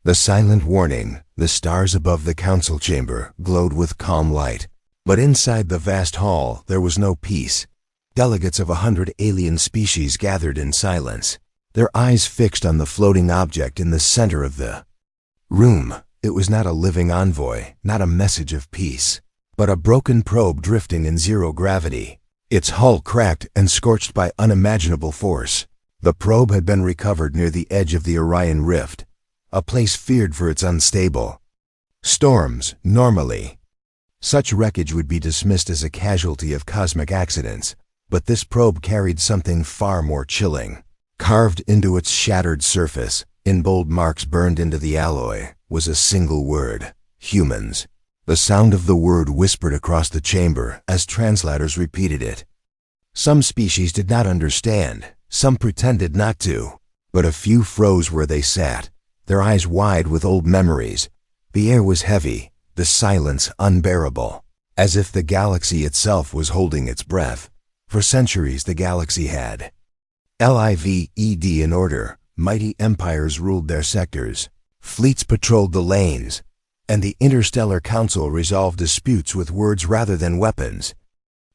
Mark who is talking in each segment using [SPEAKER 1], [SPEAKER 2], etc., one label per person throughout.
[SPEAKER 1] The silent warning, the stars above the council chamber, glowed with calm light. But inside the vast hall, there was no peace. Delegates of 100 alien species gathered in silence, their eyes fixed on the floating object in the center of the room. It was not a living envoy, not a message of peace, but a broken probe drifting in zero gravity, its hull cracked and scorched by unimaginable force. The probe had been recovered near the edge of the Orion Rift, a place feared for its unstable storms. Normally, such wreckage would be dismissed as a casualty of cosmic accidents, but this probe carried something far more chilling. Carved into its shattered surface, in bold marks burned into the alloy, was a single word: humans. The sound of the word whispered across the chamber as translators repeated it. Some species did not understand, some pretended not to, but a few froze where they sat, their eyes wide with old memories. The air was heavy, the silence unbearable, as if the galaxy itself was holding its breath. For centuries the galaxy had lived in order, mighty empires ruled their sectors, fleets patrolled the lanes, and the Interstellar Council resolved disputes with words rather than weapons.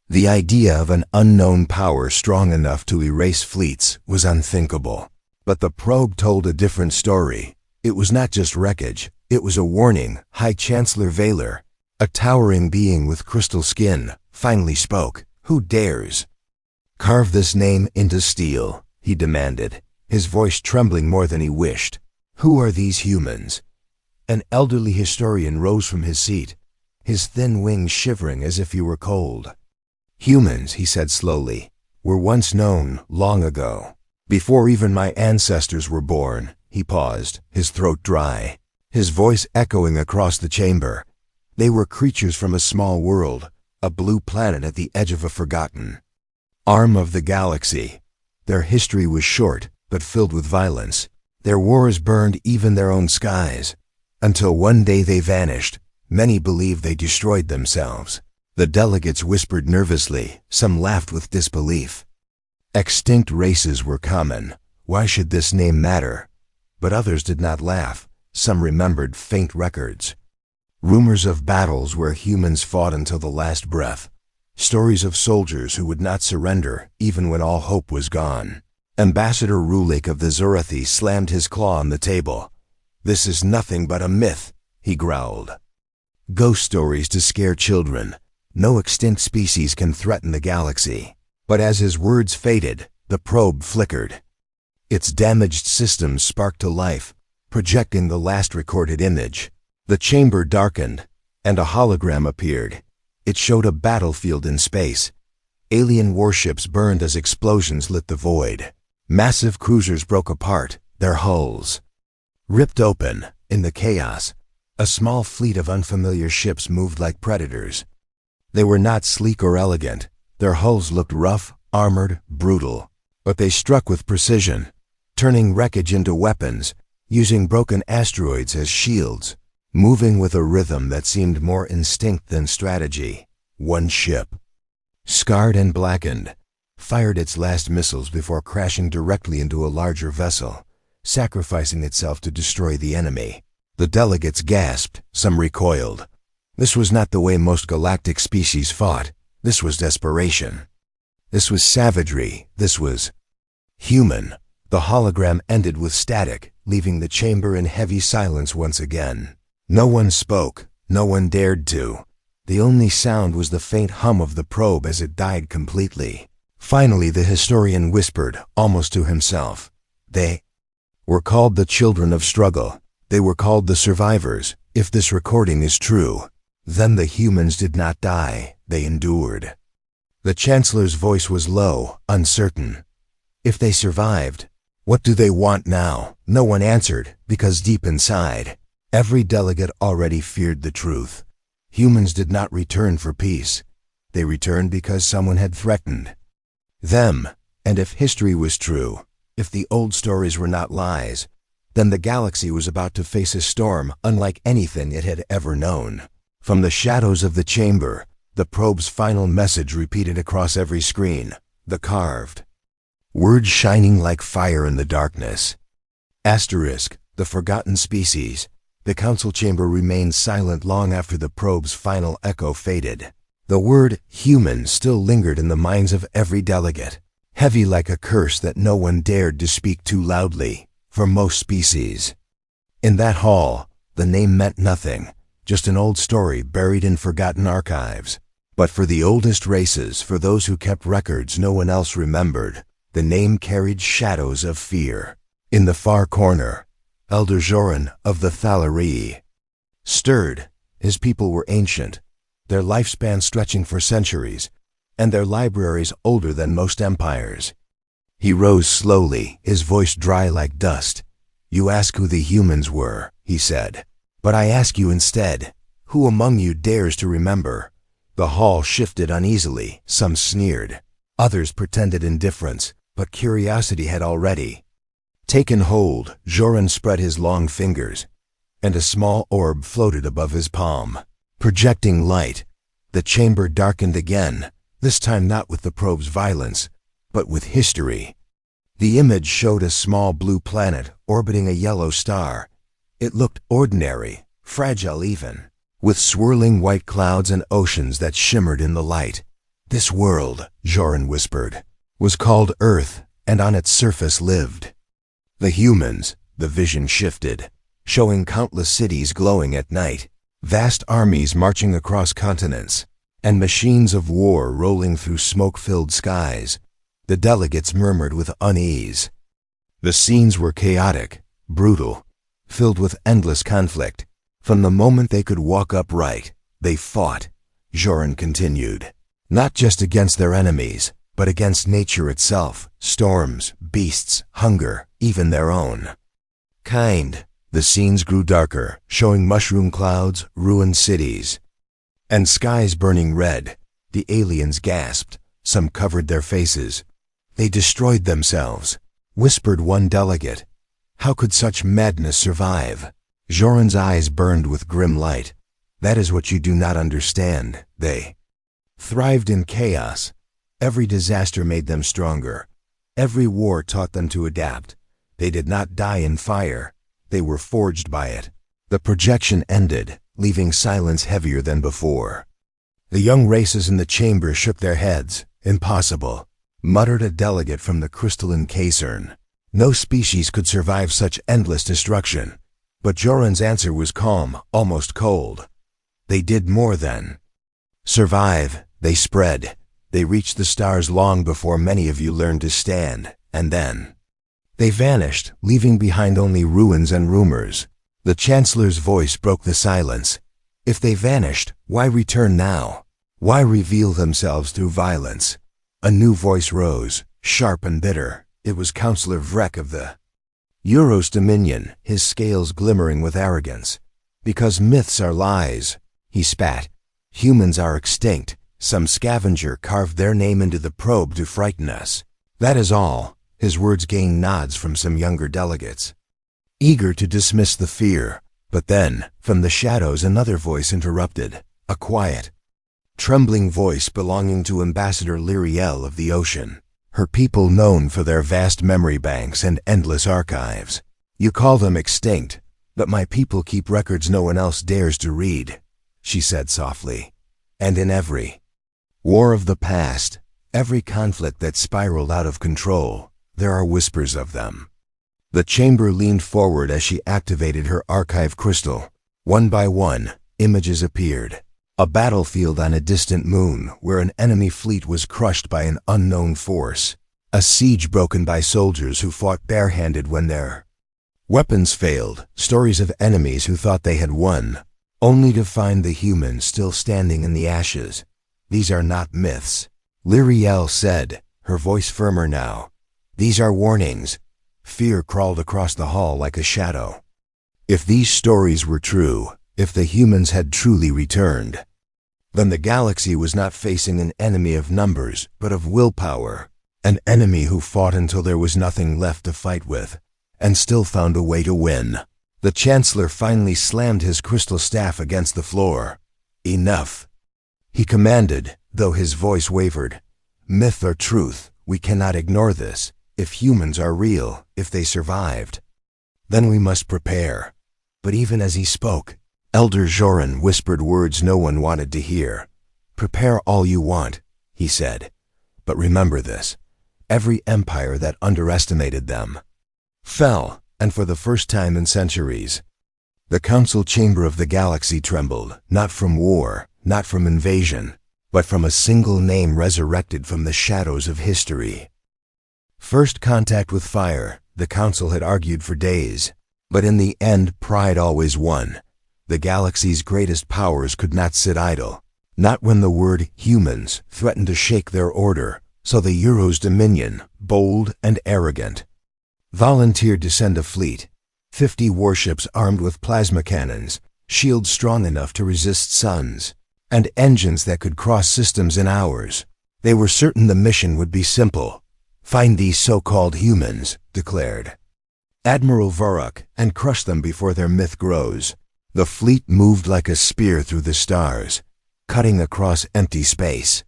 [SPEAKER 1] The idea of an unknown power strong enough to erase fleets was unthinkable. But the probe told a different story. It was not just wreckage, it was a warning. High Chancellor Vaylor, a towering being with crystal skin, finally spoke. "Who dares carve this name into steel?" he demanded, his voice trembling more than he wished. "Who are these humans?" An elderly historian rose from his seat, his thin wings shivering as if he were cold. "Humans," he said slowly, "were once known long ago. Before even my ancestors were born." He paused, his throat dry, his voice echoing across the chamber. "They were creatures from a small world, a blue planet at the edge of a forgotten arm of the galaxy. Their history was short, but filled with violence. Their wars burned even their own skies, until one day they vanished. Many believed they destroyed themselves." The delegates whispered nervously, some laughed with disbelief. Extinct races were common. Why should this name matter? But others did not laugh. Some remembered faint records. Rumors of battles where humans fought until the last breath. Stories of soldiers who would not surrender even when all hope was gone. Ambassador Rulik of the Zurathi slammed his claw on the table. "This is nothing but a myth," he growled. "Ghost stories to scare children. No extinct species can threaten the galaxy." But as his words faded, the probe flickered. Its damaged systems sparked to life, projecting the last recorded image. The chamber darkened, and a hologram appeared. It showed a battlefield in space. Alien warships burned as explosions lit the void. Massive cruisers broke apart, their hulls ripped open. In the chaos, a small fleet of unfamiliar ships moved like predators. They were not sleek or elegant. Their hulls looked rough, armored, brutal. But they struck with precision, turning wreckage into weapons, using broken asteroids as shields, moving with a rhythm that seemed more instinct than strategy. One ship, scarred and blackened, fired its last missiles before crashing directly into a larger vessel, sacrificing itself to destroy the enemy. The delegates gasped, some recoiled. This was not the way most galactic species fought. This was desperation. This was savagery. This was human. The hologram ended with static, leaving the chamber in heavy silence once again. No one spoke. No one dared to. The only sound was the faint hum of the probe as it died completely. Finally, the historian whispered, almost to himself. "They were called the children of struggle. They were called the survivors. If this recording is true, then the humans did not die, they endured." The Chancellor's voice was low, uncertain. "If they survived, what do they want now?" No one answered, because deep inside, every delegate already feared the truth. Humans did not return for peace. They returned because someone had threatened them. And if history was true, if the old stories were not lies, then the galaxy was about to face a storm unlike anything it had ever known. From the shadows of the chamber, the probe's final message repeated across every screen, the carved words shining like fire in the darkness. Asterisk, the forgotten species. The council chamber remained silent long after the probe's final echo faded. The word human still lingered in the minds of every delegate, heavy like a curse that no one dared to speak too loudly, for most species. In that hall, the name meant nothing, just an old story buried in forgotten archives. But for the oldest races, for those who kept records no one else remembered, the name carried shadows of fear. In the far corner, Elder Joran of the Thaleri stirred. His people were ancient, their lifespan stretching for centuries, and their libraries older than most empires. He rose slowly, his voice dry like dust. "You ask who the humans were," he said. "But I ask you instead, who among you dares to remember?" The hall shifted uneasily. Some sneered. Others pretended indifference, but curiosity had already taken hold. Joran spread his long fingers, and a small orb floated above his palm, projecting light. The chamber darkened again, this time not with the probe's violence, but with history. The image showed a small blue planet orbiting a yellow star. It looked ordinary, fragile even, with swirling white clouds and oceans that shimmered in the light. "This world," Joran whispered, "was called Earth, and on its surface lived the humans." The vision shifted, showing countless cities glowing at night, vast armies marching across continents, and machines of war rolling through smoke-filled skies. The delegates murmured with unease. The scenes were chaotic, brutal, filled with endless conflict. From the moment they could walk upright, they fought, Joran continued, not just against their enemies, but against nature itself, storms, beasts, hunger, even their own kind. The scenes grew darker, showing mushroom clouds, ruined cities, and skies burning red. The aliens gasped. Some covered their faces. "They destroyed themselves," whispered one delegate. "How could such madness survive?" Joran's eyes burned with grim light. "That is what you do not understand. They thrived in chaos. Every disaster made them stronger. Every war taught them to adapt. They did not die in fire. They were forged by it." The projection ended, leaving silence heavier than before. The young races in the chamber shook their heads. "Impossible," muttered a delegate from the crystalline caisson. "No species could survive such endless destruction." But Joran's answer was calm, almost cold. "They did more than survive. They spread. They reached the stars long before many of you learned to stand, and then they vanished, leaving behind only ruins and rumors." The Chancellor's voice broke the silence. "If they vanished, why return now? Why reveal themselves through violence?" A new voice rose, sharp and bitter. It was Councillor Vrek of the Euros Dominion, his scales glimmering with arrogance. "Because myths are lies," he spat. "Humans are extinct. Some scavenger carved their name into the probe to frighten us. That is all." His words gained nods from some younger delegates, eager to dismiss the fear. But then, from the shadows, another voice interrupted, a quiet, trembling voice belonging to Ambassador Lyriel of the Ocean, her people known for their vast memory banks and endless archives. "You call them extinct, but my people keep records no one else dares to read," she said softly. "And in every war of the past, every conflict that spiraled out of control, there are whispers of them." The chamber leaned forward as she activated her archive crystal. One by one, images appeared. A battlefield on a distant moon where an enemy fleet was crushed by an unknown force. A siege broken by soldiers who fought barehanded when their weapons failed. Stories of enemies who thought they had won, only to find the humans still standing in the ashes. "These are not myths," Lyriel said, her voice firmer now. "These are warnings." Fear crawled across the hall like a shadow. If these stories were true, if the humans had truly returned, then the galaxy was not facing an enemy of numbers, but of willpower. An enemy who fought until there was nothing left to fight with, and still found a way to win. The Chancellor finally slammed his crystal staff against the floor. "Enough," he commanded, though his voice wavered. "Myth or truth, we cannot ignore this. If humans are real, if they survived, Then we must prepare. But even as he spoke, Elder Joran whispered words no one wanted to hear. Prepare all you want, he said. But remember this. Every empire that underestimated them fell, and for the first time in centuries. The council chamber of the galaxy trembled, not from war, not from invasion, but from a single name resurrected from the shadows of history. First contact with fire, the council had argued for days, but in the end pride always won. The galaxy's greatest powers could not sit idle, not when the word humans threatened to shake their order, so the Euro's dominion, bold and arrogant, volunteered to send a fleet, 50 warships armed with plasma cannons, shields strong enough to resist suns, and engines that could cross systems in hours. They were certain the mission would be simple. Find these so-called humans, declared Admiral Vorak, and crush them before their myth grows. The fleet moved like a spear through the stars, cutting across empty space,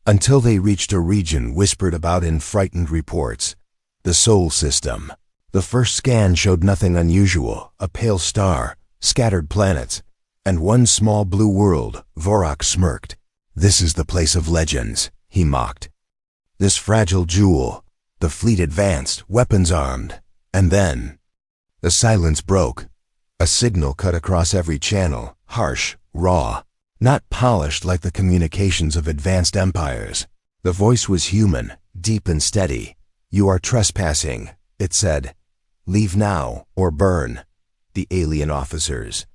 [SPEAKER 1] until they reached a region whispered about in frightened reports, the Sol System. The first scan showed nothing unusual, a pale star, scattered planets, and one small blue world. Vorak smirked. This is the place of legends, he mocked. This fragile jewel. The fleet advanced, weapons armed, and then the silence broke. A signal cut across every channel, harsh, raw, not polished like the communications of advanced empires. The voice was human, deep and steady. You are trespassing, it said. Leave now, or burn. The alien officers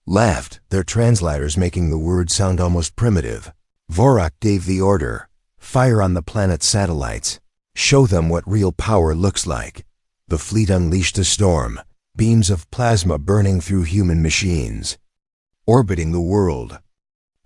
[SPEAKER 1] laughed, their translators making the words sound almost primitive. Vorak gave the order. Fire on the planet's satellites. Show them what real power looks like. The fleet unleashed a storm, beams of plasma burning through human machines, orbiting the world.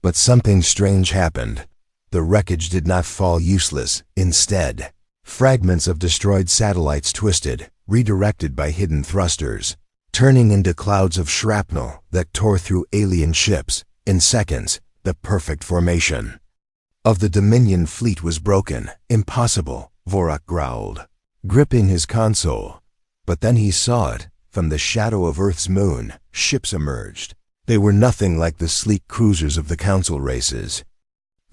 [SPEAKER 1] But something strange happened. The wreckage did not fall useless. Instead, fragments of destroyed satellites twisted, redirected by hidden thrusters, turning into clouds of shrapnel that tore through alien ships. In seconds, the perfect formation of the Dominion fleet was broken. Impossible, Vorak growled, gripping his console. But then he saw it. From the shadow of Earth's moon, ships emerged. They were nothing like the sleek cruisers of the council races.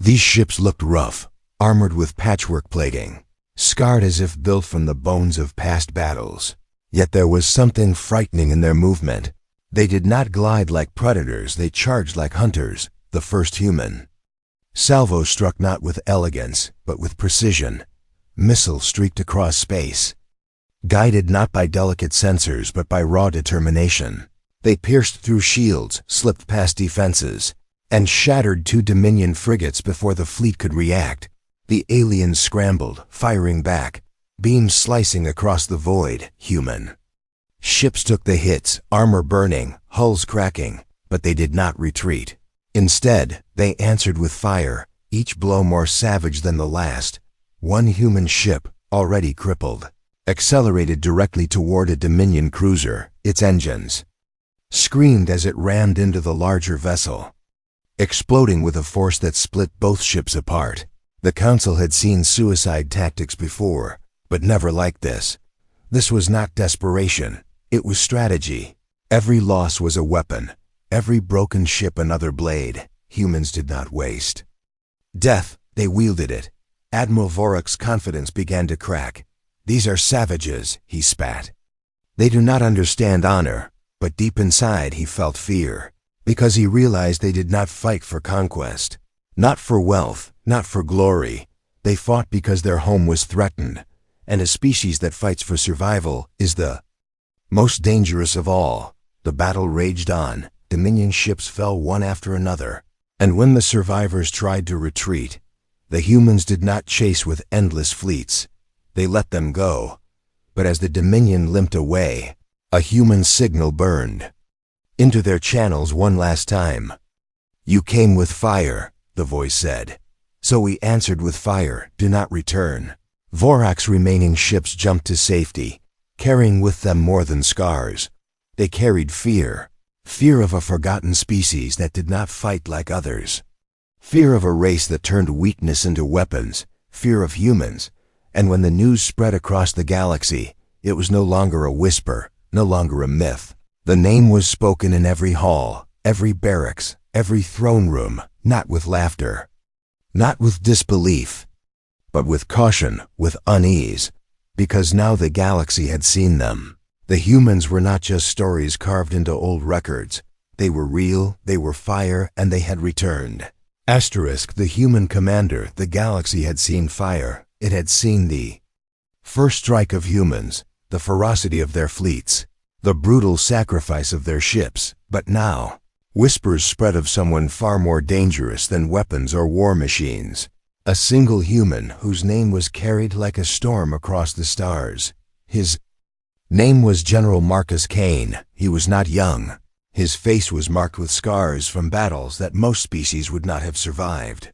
[SPEAKER 1] These ships looked rough, armored with patchwork plating, scarred as if built from the bones of past battles. Yet there was something frightening in their movement. They did not glide like predators, they charged like hunters, the first human. Salvos struck not with elegance, but with precision. Missiles streaked across space, guided not by delicate sensors, but by raw determination. They pierced through shields, slipped past defenses, and shattered 2 Dominion frigates before the fleet could react. The aliens scrambled, firing back, beams slicing across the void. Human ships took the hits, armor burning, hulls cracking, but they did not retreat. Instead, they answered with fire, each blow more savage than the last. One human ship, already crippled, accelerated directly toward a Dominion cruiser. Its engines screamed as it rammed into the larger vessel, exploding with a force that split both ships apart. The Council had seen suicide tactics before, but never like this. This was not desperation, it was strategy. Every loss was a weapon, every broken ship another blade. Humans did not waste death, they wielded it. Admiral Vorak's confidence began to crack. These are savages, he spat. They do not understand honor, but deep inside he felt fear, because he realized they did not fight for conquest, not for wealth, not for glory. They fought because their home was threatened, and a species that fights for survival is the most dangerous of all. The battle raged on. Dominion ships fell one after another, and when the survivors tried to retreat, the humans did not chase with endless fleets. They let them go. But as the Dominion limped away, a human signal burned into their channels one last time. You came with fire, the voice said. So we answered with fire. Do not return. Vorak's remaining ships jumped to safety, carrying with them more than scars. They carried fear. Fear of a forgotten species that did not fight like others. Fear of a race that turned weakness into weapons. Fear of humans. And when the news spread across the galaxy, it was no longer a whisper, no longer a myth. The name was spoken in every hall, every barracks, every throne room, not with laughter, not with disbelief, but with caution, with unease, because now the galaxy had seen them. The humans were not just stories carved into old records. They were real, they were fire, and they had returned. Asterisk, the human commander, the galaxy had seen fire. It had seen the first strike of humans, the ferocity of their fleets, the brutal sacrifice of their ships. But now, whispers spread of someone far more dangerous than weapons or war machines. A single human whose name was carried like a storm across the stars. His name was General Marcus Kane. He was not young. His face was marked with scars from battles that most species would not have survived.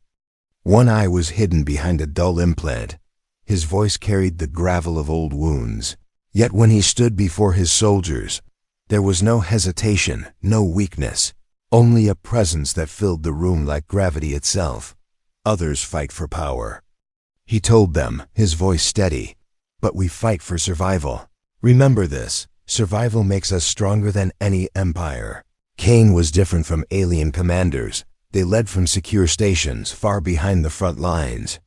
[SPEAKER 1] One eye was hidden behind a dull implant. His voice carried the gravel of old wounds. Yet when he stood before his soldiers, there was no hesitation, no weakness, only a presence that filled the room like gravity itself. Others fight for power. He told them, his voice steady, but we fight for survival. Remember this, survival makes us stronger than any empire. Kane was different from alien commanders. They led from secure stations far behind the front lines.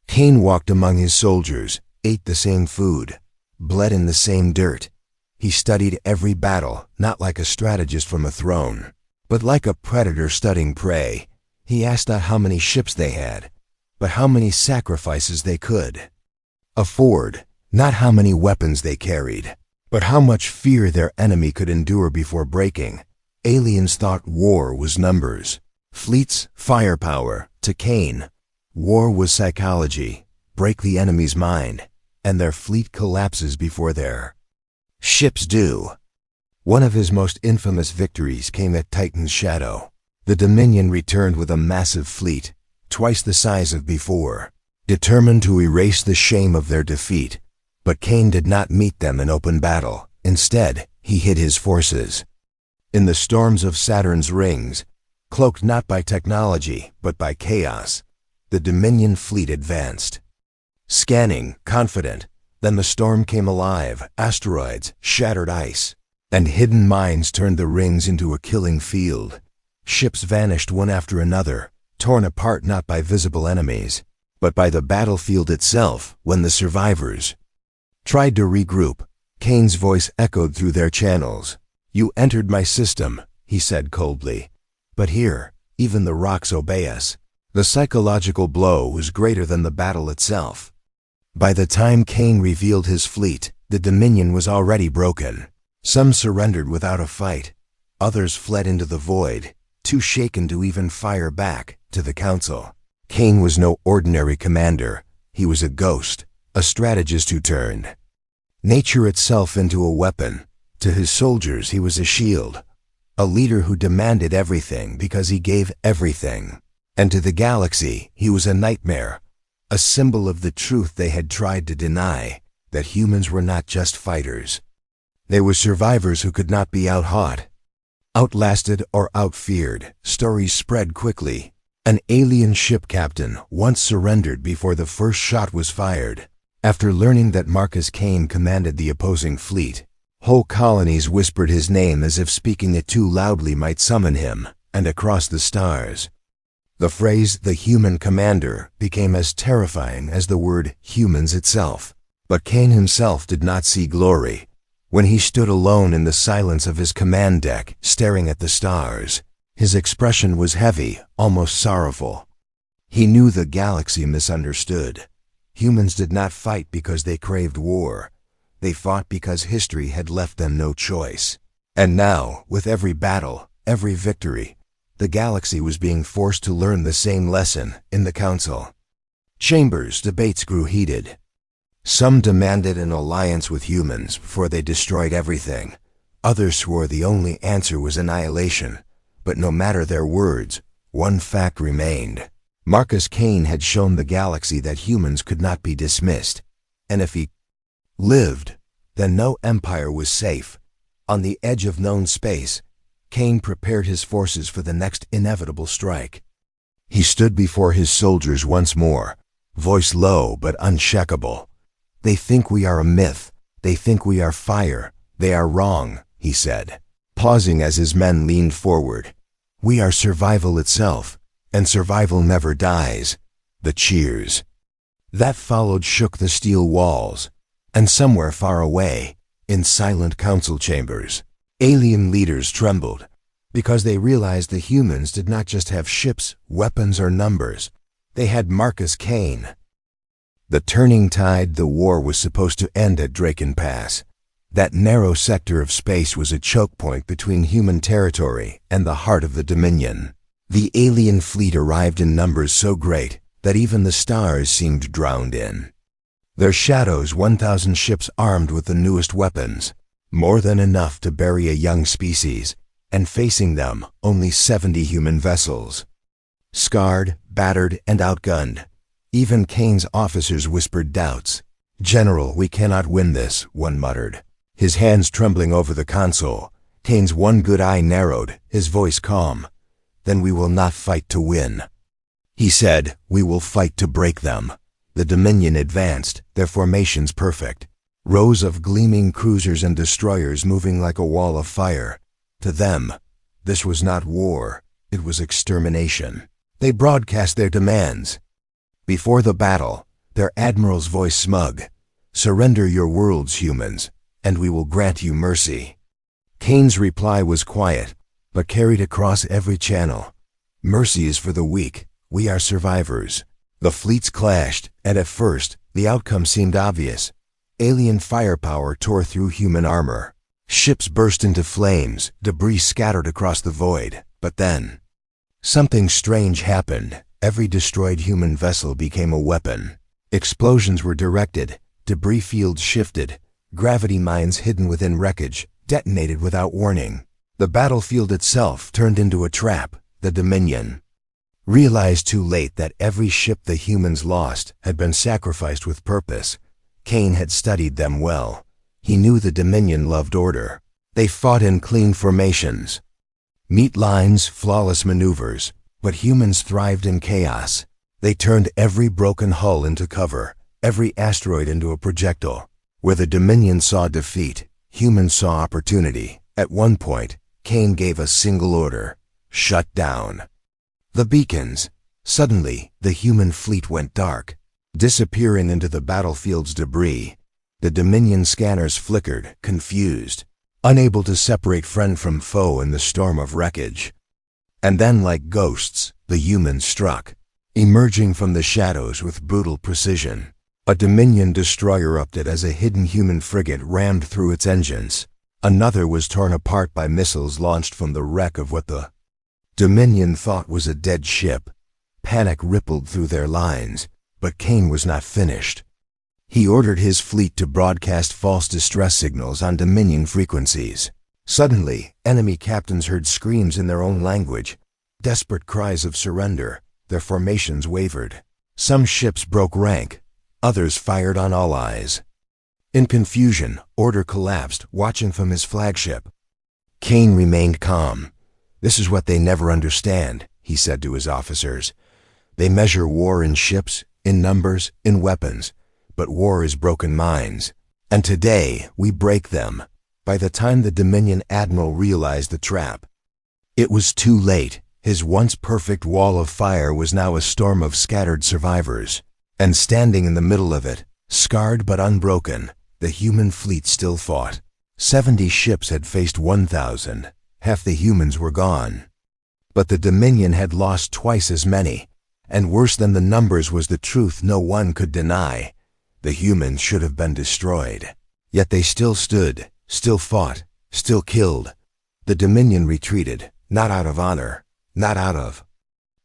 [SPEAKER 1] Kane walked among his soldiers, ate the same food, bled in the same dirt. He studied every battle, not like a strategist from a throne, but like a predator studying prey. He asked not how many ships they had, but how many sacrifices they could afford, not how many weapons they carried, but how much fear their enemy could endure before breaking. Aliens thought war was numbers, fleets, firepower. To Kane, war was psychology. Break the enemy's mind, and their fleet collapses before their ships do. One of his most infamous victories came at Titan's shadow. The Dominion returned with a massive fleet, twice the size of before, determined to erase the shame of their defeat. But Kane did not meet them in open battle. Instead, he hid his forces in the storms of Saturn's rings. Cloaked not by technology, but by chaos, the Dominion fleet advanced. Scanning, confident, then the storm came alive, asteroids, shattered ice, and hidden mines turned the rings into a killing field. Ships vanished one after another, torn apart not by visible enemies, but by the battlefield itself. When the survivors tried to regroup, Kane's voice echoed through their channels. "You entered my system," he said coldly, "but here, even the rocks obey us." The psychological blow was greater than the battle itself. By the time Kane revealed his fleet, the Dominion was already broken. Some surrendered without a fight. Others fled into the void, too shaken to even fire back. To the Council, Kane was no ordinary commander. He was a ghost, a strategist who turned nature itself into a weapon. To his soldiers, he was a shield, a leader who demanded everything because he gave everything. And to the galaxy, he was a nightmare, a symbol of the truth they had tried to deny, that humans were not just fighters. They were survivors who could not be outhought, outlasted, or outfeared. Stories spread quickly. An alien ship captain once surrendered before the first shot was fired. After learning that Marcus Kane commanded the opposing fleet, whole colonies whispered his name as if speaking it too loudly might summon him, and across the stars, the phrase, "the human commander," became as terrifying as the word humans itself. But Kane himself did not see glory. When he stood alone in the silence of his command deck, staring at the stars, his expression was heavy, almost sorrowful. He knew the galaxy misunderstood. Humans did not fight because they craved war. They fought because history had left them no choice. And now, with every battle, every victory, the galaxy was being forced to learn the same lesson. In the Council chambers, debates grew heated. Some demanded an alliance with humans before they destroyed everything. Others swore the only answer was annihilation. But no matter their words, one fact remained. Marcus Kane had shown the galaxy that humans could not be dismissed. And if he lived, then no empire was safe. On the edge of known space, Kane prepared his forces for the next inevitable strike. He stood before his soldiers once more, voice low but unshakable. "They think we are a myth. They think we are fire. "They are wrong," he said, pausing as his men leaned forward. "We are survival itself, and survival never dies." The cheers that followed shook the steel walls, and somewhere far away, in silent council chambers, alien leaders trembled, because they realized the humans did not just have ships, weapons, or numbers. They had Marcus Kane. The turning tide, the war was supposed to end at Draken Pass. That narrow sector of space was a choke point between human territory and the heart of the Dominion. The alien fleet arrived in numbers so great that even the stars seemed drowned in. Their shadows, 1,000 ships armed with the newest weapons, more than enough to bury a young species, and facing them, only 70 human vessels. Scarred, battered, and outgunned. Even Kane's officers whispered doubts. "General, we cannot win this," one muttered. His hands trembling over the console, Kane's one good eye narrowed, his voice calm. "Then we will not fight to win." He said, "We will fight to break them." The Dominion advanced, their formations perfect. Rows of gleaming cruisers and destroyers moving like a wall of fire. To them, this was not war, it was extermination. They broadcast their demands. Before the battle, their admiral's voice smug, "Surrender your worlds, humans, and we will grant you mercy." Kane's reply was quiet, but carried across every channel. "Mercy is for the weak, we are survivors." The fleets clashed, and at first, the outcome seemed obvious. Alien firepower tore through human armor. Ships burst into flames, debris scattered across the void. But then, something strange happened. Every destroyed human vessel became a weapon. Explosions were directed, debris fields shifted, gravity mines hidden within wreckage detonated without warning. The battlefield itself turned into a trap. The Dominion realized too late that every ship the humans lost had been sacrificed with purpose. Kane had studied them well. He knew the Dominion loved order. They fought in clean formations, neat lines, flawless maneuvers, but humans thrived in chaos. They turned every broken hull into cover, every asteroid into a projectile. Where the Dominion saw defeat, humans saw opportunity. At one point, Kane gave a single order: shut down the beacons. Suddenly, the human fleet went dark, disappearing into the battlefield's debris. The Dominion scanners flickered, confused, unable to separate friend from foe in the storm of wreckage. And then, like ghosts, the humans struck, emerging from the shadows with brutal precision. A Dominion destroyer erupted as a hidden human frigate rammed through its engines. Another was torn apart by missiles launched from the wreck of what the Dominion thought was a dead ship. Panic rippled through their lines, but Kane was not finished. He ordered his fleet to broadcast false distress signals on Dominion frequencies. Suddenly, enemy captains heard screams in their own language, desperate cries of surrender. Their formations wavered. Some ships broke rank, others fired on all eyes. In confusion, order collapsed, watching from his flagship. Kane remained calm. "This is what they never understand," he said to his officers. "They measure war in ships, in numbers, in weapons. But war is broken minds. And today, we break them." By the time the Dominion admiral realized the trap, it was too late. His once perfect wall of fire was now a storm of scattered survivors. And standing in the middle of it, scarred but unbroken, the human fleet still fought. 70 ships had faced 1,000. Half the humans were gone. But the Dominion had lost twice as many. And worse than the numbers was the truth no one could deny. The humans should have been destroyed. Yet they still stood, still fought, still killed. The Dominion retreated, not out of honor, not out of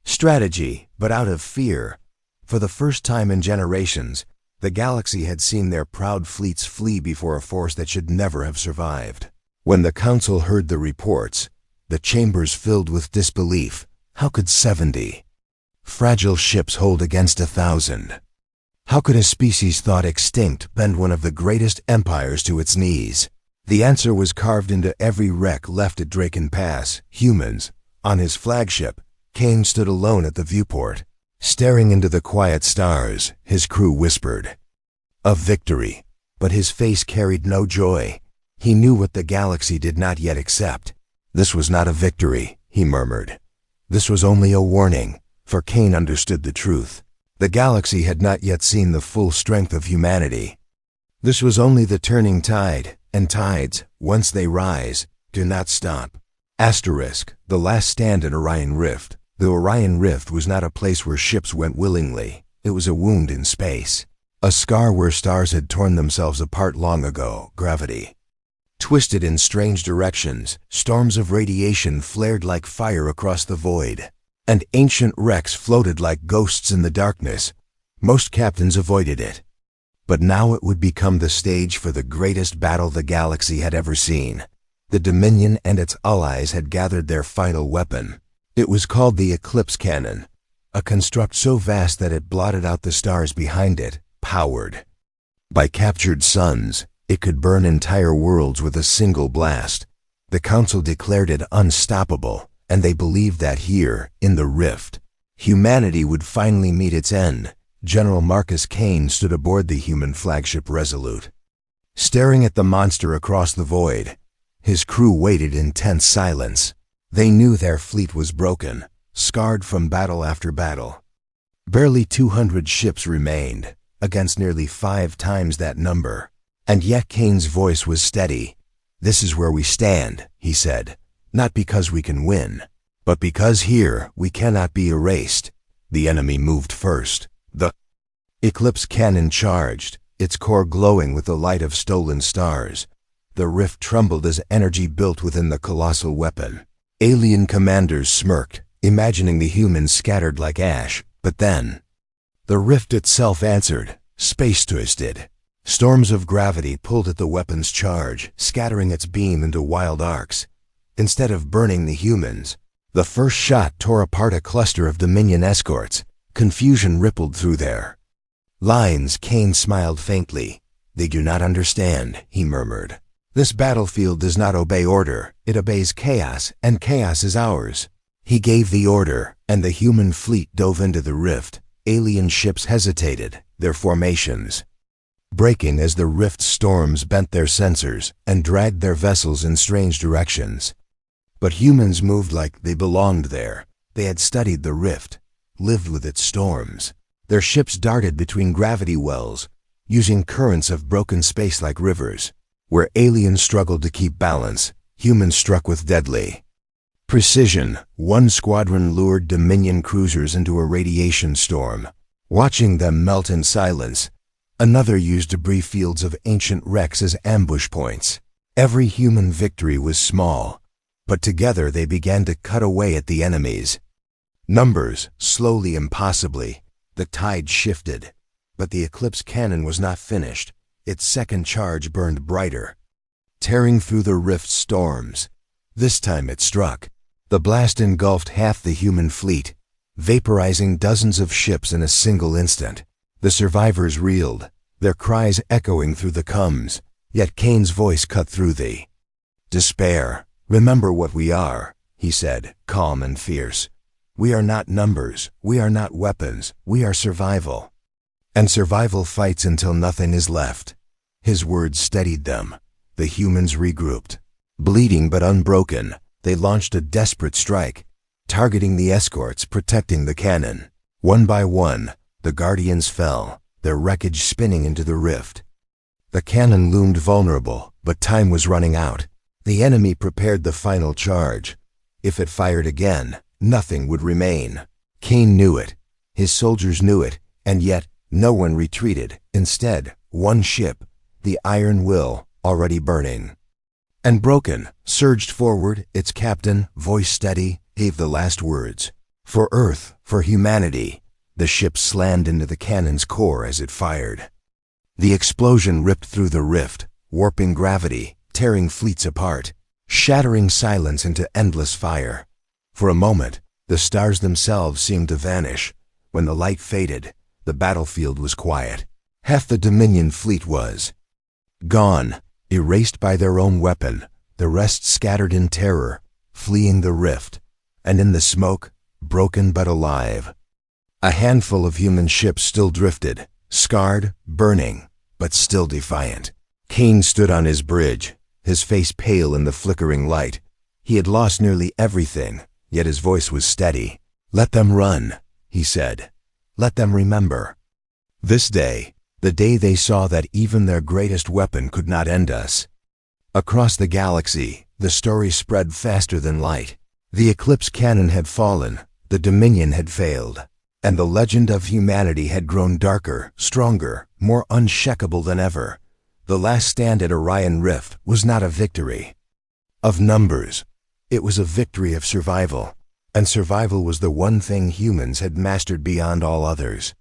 [SPEAKER 1] strategy, but out of fear. For the first time in generations, the galaxy had seen their proud fleets flee before a force that should never have survived. When the Council heard the reports, the chambers filled with disbelief. How could 70 fragile ships hold against 1,000? How could a species thought extinct bend one of the greatest empires to its knees? The answer was carved into every wreck left at Draken Pass. Humans. On his flagship, Kane stood alone at the viewport. Staring into the quiet stars, his crew whispered of victory, but his face carried no joy. He knew what the galaxy did not yet accept. This was not a victory, he murmured. This was only a warning, for Kane understood the truth. The galaxy had not yet seen the full strength of humanity. This was only the turning tide, and tides, once they rise, do not stop. Asterisk, the last stand in Orion Rift. The Orion Rift was not a place where ships went willingly. It was a wound in space. A scar where stars had torn themselves apart long ago, gravity. Twisted in strange directions, storms of radiation flared like fire across the void, and ancient wrecks floated like ghosts in the darkness. Most captains avoided it. But now it would become the stage for the greatest battle the galaxy had ever seen. The Dominion and its allies had gathered their final weapon. It was called the Eclipse Cannon, a construct so vast that it blotted out the stars behind it, powered by captured suns. It could burn entire worlds with a single blast. The Council declared it unstoppable, and they believed that here, in the Rift, humanity would finally meet its end. General Marcus Kane stood aboard the human flagship Resolute, staring at the monster across the void. His crew waited in tense silence. They knew their fleet was broken, scarred from battle after battle. Barely 200 ships remained, against nearly 5 times that number. And yet Kane's voice was steady. "This is where we stand," he said, "not because we can win, but because here we cannot be erased." The enemy moved first. The Eclipse Cannon charged, its core glowing with the light of stolen stars. The rift trembled as energy built within the colossal weapon. Alien commanders smirked, imagining the humans scattered like ash. But then, the rift itself answered, space-twisted. Storms of gravity pulled at the weapon's charge, scattering its beam into wild arcs. Instead of burning the humans, the first shot tore apart a cluster of Dominion escorts. Confusion rippled through their lines. Kane smiled faintly. "They do not understand," he murmured. "This battlefield does not obey order. It obeys chaos, and chaos is ours." He gave the order, and the human fleet dove into the rift. Alien ships hesitated, their formations breaking as the rift's storms bent their sensors and dragged their vessels in strange directions. But humans moved like they belonged there. They had studied the rift, lived with its storms. Their ships darted between gravity wells, using currents of broken space like rivers. Where aliens struggled to keep balance, humans struck with deadly precision. One squadron lured Dominion cruisers into a radiation storm. Watching them melt in silence, another used debris fields of ancient wrecks as ambush points. Every human victory was small, but together they began to cut away at the enemies. Numbers, slowly, impossibly. The tide shifted, but the Eclipse Cannon was not finished. Its second charge burned brighter, tearing through the rift's storms. This time it struck. The blast engulfed half the human fleet, vaporizing dozens of ships in a single instant. The survivors reeled, their cries echoing through the cums. Yet Kane's voice cut through the despair. "Remember what we are," he said, calm and fierce. "We are not numbers. We are not weapons. We are survival. And survival fights until nothing is left." His words steadied them. The humans regrouped. Bleeding but unbroken, they launched a desperate strike, targeting the escorts, protecting the cannon. One by one, the Guardians fell, their wreckage spinning into the rift. The cannon loomed vulnerable, but time was running out. The enemy prepared the final charge. If it fired again, nothing would remain. Kane knew it. His soldiers knew it, and yet no one retreated. Instead, one ship, the Iron Will, already burning and broken, surged forward. Its captain, voice steady, gave the last words. "For Earth, for humanity." The ship slammed into the cannon's core as it fired. The explosion ripped through the rift, warping gravity, tearing fleets apart, shattering silence into endless fire. For a moment, the stars themselves seemed to vanish. When the light faded, the battlefield was quiet. Half the Dominion fleet was gone, erased by their own weapon. The rest scattered in terror, fleeing the rift. And in the smoke, broken but alive, a handful of human ships still drifted, scarred, burning, but still defiant. Kane stood on his bridge, his face pale in the flickering light. He had lost nearly everything, yet his voice was steady. "Let them run," he said. "Let them remember. This day, the day they saw that even their greatest weapon could not end us." Across the galaxy, the story spread faster than light. The Eclipse cannon had fallen, the Dominion had failed, and the legend of humanity had grown darker, stronger, more unshakable than ever. The last stand at Orion Rift was not a victory of numbers. It was a victory of survival, and survival was the one thing humans had mastered beyond all others.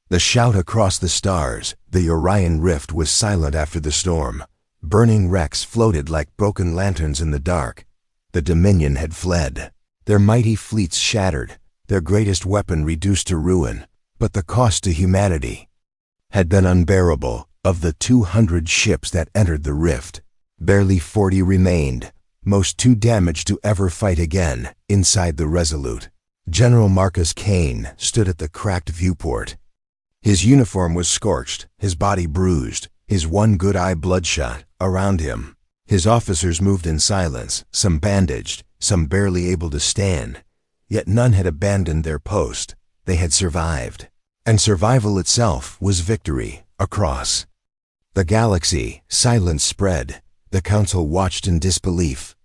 [SPEAKER 1] The shout across the stars, the Orion Rift was silent after the storm. Burning wrecks floated like broken lanterns in the dark. The Dominion had fled, their mighty fleets shattered, their greatest weapon reduced to ruin, but the cost to humanity had been unbearable. Of the 200 ships that entered the rift, barely 40 remained, most too damaged to ever fight again. Inside the Resolute, General Marcus Kane stood at the cracked viewport. His uniform was scorched, his body bruised, his one good eye bloodshot. Around him, his officers moved in silence, some bandaged, some barely able to stand. Yet none had abandoned their post. They had survived. And survival itself was victory. Across the galaxy, silence spread. The council watched in disbelief,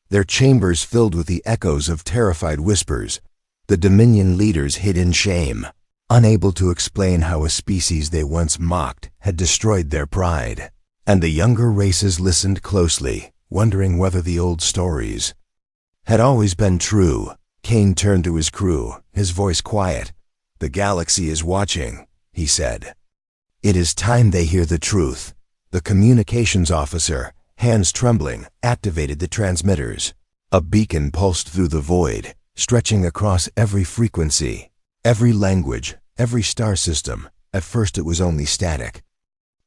[SPEAKER 1] their chambers filled with the echoes of terrified whispers. The Dominion leaders hid in shame, unable to explain how a species they once mocked had destroyed their pride. And the younger races listened closely, wondering whether the old stories had always been true. Kane turned to his crew, his voice quiet. "The galaxy is watching," he said. "It is time they hear the truth." The communications officer, hands trembling, activated the transmitters. A beacon pulsed through the void, stretching across every frequency, every language, every star system. At first it was only static,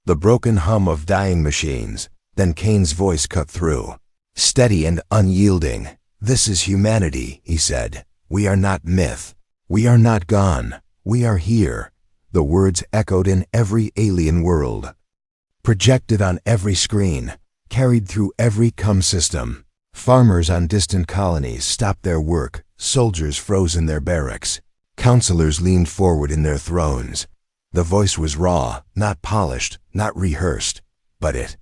[SPEAKER 1] the broken hum of dying machines. Then Kane's voice cut through, steady and unyielding. "This is humanity," he said. "We are not myth. We are not gone. We are here." The words echoed in every alien world, projected on every screen, carried through every comm system. Farmers on distant colonies stopped their work, soldiers froze in their barracks, counselors leaned forward in their thrones. The voice was raw, not polished, not rehearsed, but it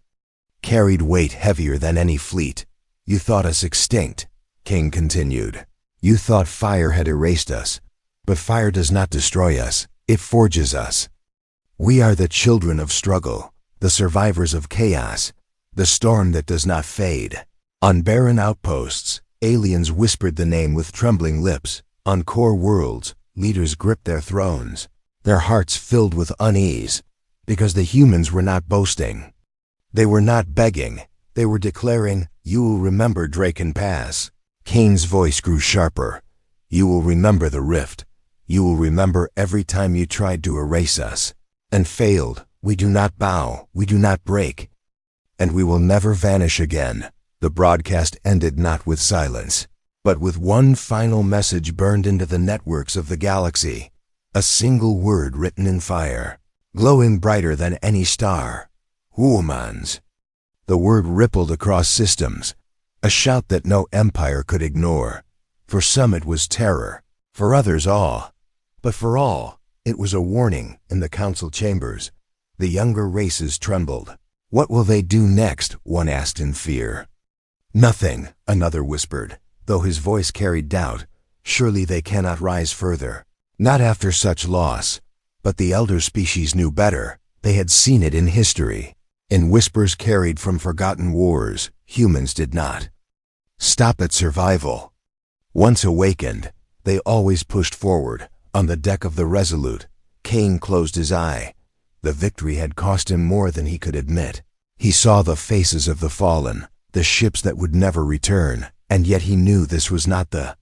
[SPEAKER 1] carried weight heavier than any fleet. "You thought us extinct," King continued. "You thought fire had erased us, but fire does not destroy us, it forges us. We are the children of struggle, the survivors of chaos, the storm that does not fade." On barren outposts, aliens whispered the name with trembling lips. On core worlds, leaders gripped their thrones, their hearts filled with unease, because the humans were not boasting. They were not begging. They were declaring, "You will remember Draken Pass." Kane's voice grew sharper. "You will remember the rift. You will remember every time you tried to erase us and failed. We do not bow. We do not break. And we will never vanish again." The broadcast ended not with silence, but with one final message burned into the networks of the galaxy. A single word written in fire, glowing brighter than any star. HUUUUMANS. The word rippled across systems, a shout that no empire could ignore. For some it was terror, for others awe, but for all, it was a warning. In the council chambers, the younger races trembled. "What will they do next?" one asked in fear. "Nothing," another whispered, though his voice carried doubt. "Surely they cannot rise further. Not after such loss." But the elder species knew better. They had seen it in history, in whispers carried from forgotten wars. Humans did not stop at survival. Once awakened, they always pushed forward. On the deck of the Resolute, Kane closed his eye. The victory had cost him more than he could admit. He saw the faces of the fallen, the ships that would never return, and yet he knew this was not the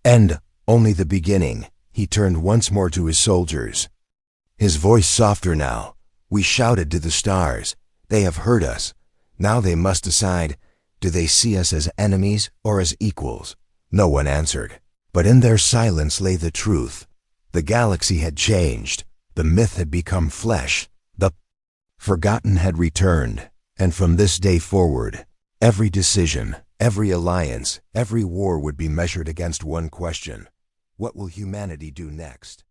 [SPEAKER 1] end, only the beginning. He turned once more to his soldiers, his voice softer now. "We shouted to the stars. They have heard us. Now they must decide, do they see us as enemies or as equals?" No one answered, but in their silence lay the truth. The galaxy had changed. The myth had become flesh. The forgotten had returned. And from this day forward, every decision, every alliance, every war would be measured against one question: what will humanity do next?